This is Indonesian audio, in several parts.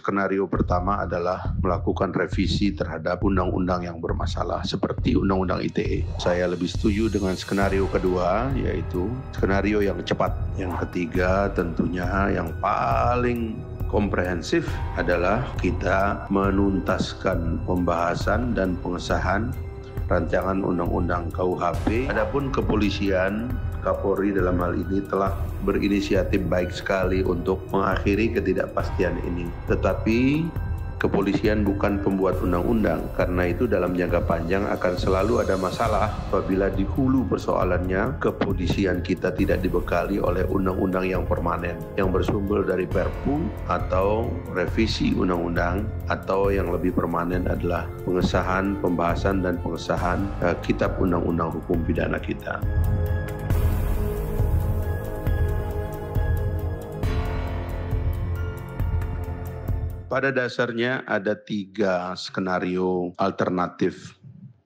Skenario pertama adalah melakukan revisi terhadap undang-undang yang bermasalah seperti Undang-Undang ITE. Saya lebih setuju dengan skenario kedua, yaitu skenario yang cepat. Yang ketiga tentunya yang paling komprehensif adalah kita menuntaskan pembahasan dan pengesahan rancangan undang-undang KUHP. Adapun kepolisian, Kapolri dalam hal ini telah berinisiatif baik sekali untuk mengakhiri ketidakpastian ini. Tetapi kepolisian bukan pembuat undang-undang, karena itu dalam jangka panjang akan selalu ada masalah apabila di hulu persoalannya kepolisian kita tidak dibekali oleh undang-undang yang permanen yang bersumber dari Perpu atau revisi undang-undang, atau yang lebih permanen adalah pengesahan, pembahasan dan pengesahan kitab undang-undang hukum pidana kita. Pada dasarnya ada 3 skenario alternatif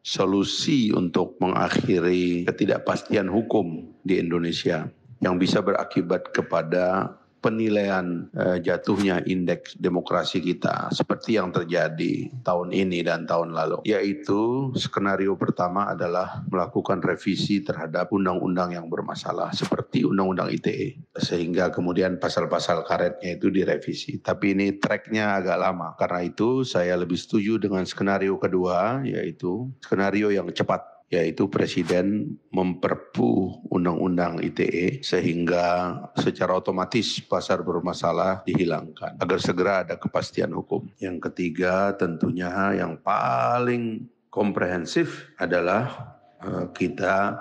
solusi untuk mengakhiri ketidakpastian hukum di Indonesia yang bisa berakibat kepada penilaian jatuhnya indeks demokrasi kita seperti yang terjadi tahun ini dan tahun lalu. Yaitu skenario pertama adalah melakukan revisi terhadap undang-undang yang bermasalah seperti Undang-Undang ITE, sehingga kemudian pasal-pasal karetnya itu direvisi. Tapi ini tracknya agak lama, karena itu saya lebih setuju dengan skenario kedua, yaitu skenario yang cepat, yaitu Presiden memperpu Undang-Undang ITE sehingga secara otomatis pasal bermasalah dihilangkan agar segera ada kepastian hukum. Yang ketiga tentunya yang paling komprehensif adalah kita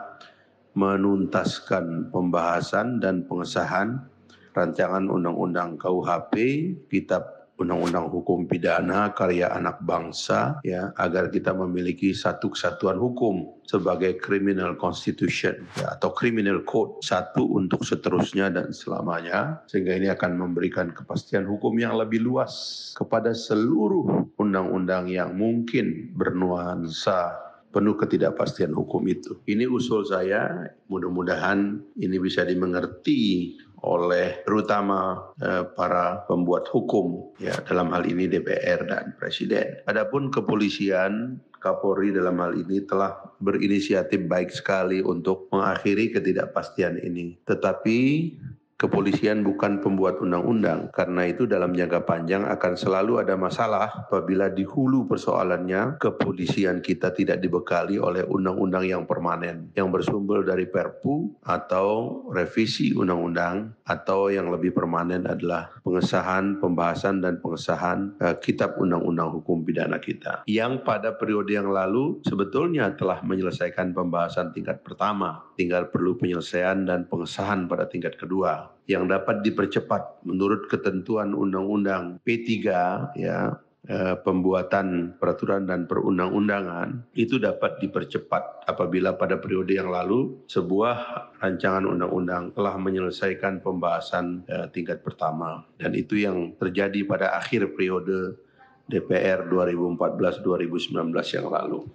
menuntaskan pembahasan dan pengesahan rancangan Undang-Undang KUHP, Kitab Undang-Undang Hukum Pidana karya anak bangsa, ya, agar kita memiliki satu kesatuan hukum sebagai criminal constitution, ya, atau criminal code, satu untuk seterusnya dan selamanya, sehingga ini akan memberikan kepastian hukum yang lebih luas kepada seluruh undang-undang yang mungkin bernuansa penuh ketidakpastian hukum itu. Ini usul saya, mudah-mudahan ini bisa dimengerti oleh terutama para pembuat hukum, ya, dalam hal ini DPR dan Presiden. Adapun kepolisian, Kapolri dalam hal ini telah berinisiatif baik sekali untuk mengakhiri ketidakpastian ini. Tetapi kepolisian bukan pembuat undang-undang, karena itu dalam jangka panjang akan selalu ada masalah apabila di hulu persoalannya kepolisian kita tidak dibekali oleh undang-undang yang permanen yang bersumber dari Perpu atau revisi undang-undang, atau yang lebih permanen adalah pengesahan, pembahasan dan pengesahan kitab undang-undang hukum pidana kita, yang pada periode yang lalu sebetulnya telah menyelesaikan pembahasan tingkat pertama, tinggal perlu penyelesaian dan pengesahan pada tingkat kedua yang dapat dipercepat menurut ketentuan Undang-Undang P3, ya, pembuatan peraturan dan perundang-undangan itu dapat dipercepat apabila pada periode yang lalu sebuah rancangan undang-undang telah menyelesaikan pembahasan tingkat pertama, dan itu yang terjadi pada akhir periode DPR 2014-2019 yang lalu.